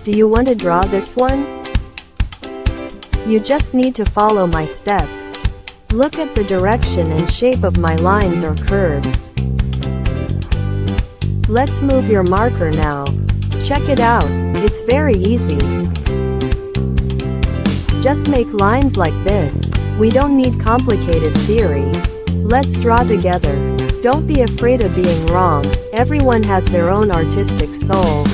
Do you want to draw this one? You just need to follow my steps. Look at the direction and shape of my lines or curves. Let's move your marker now. Check it out, it's very easy. Just make lines like this. We don't need complicated theory. Let's draw together. Don't be afraid of being wrong. Everyone has their own artistic soul.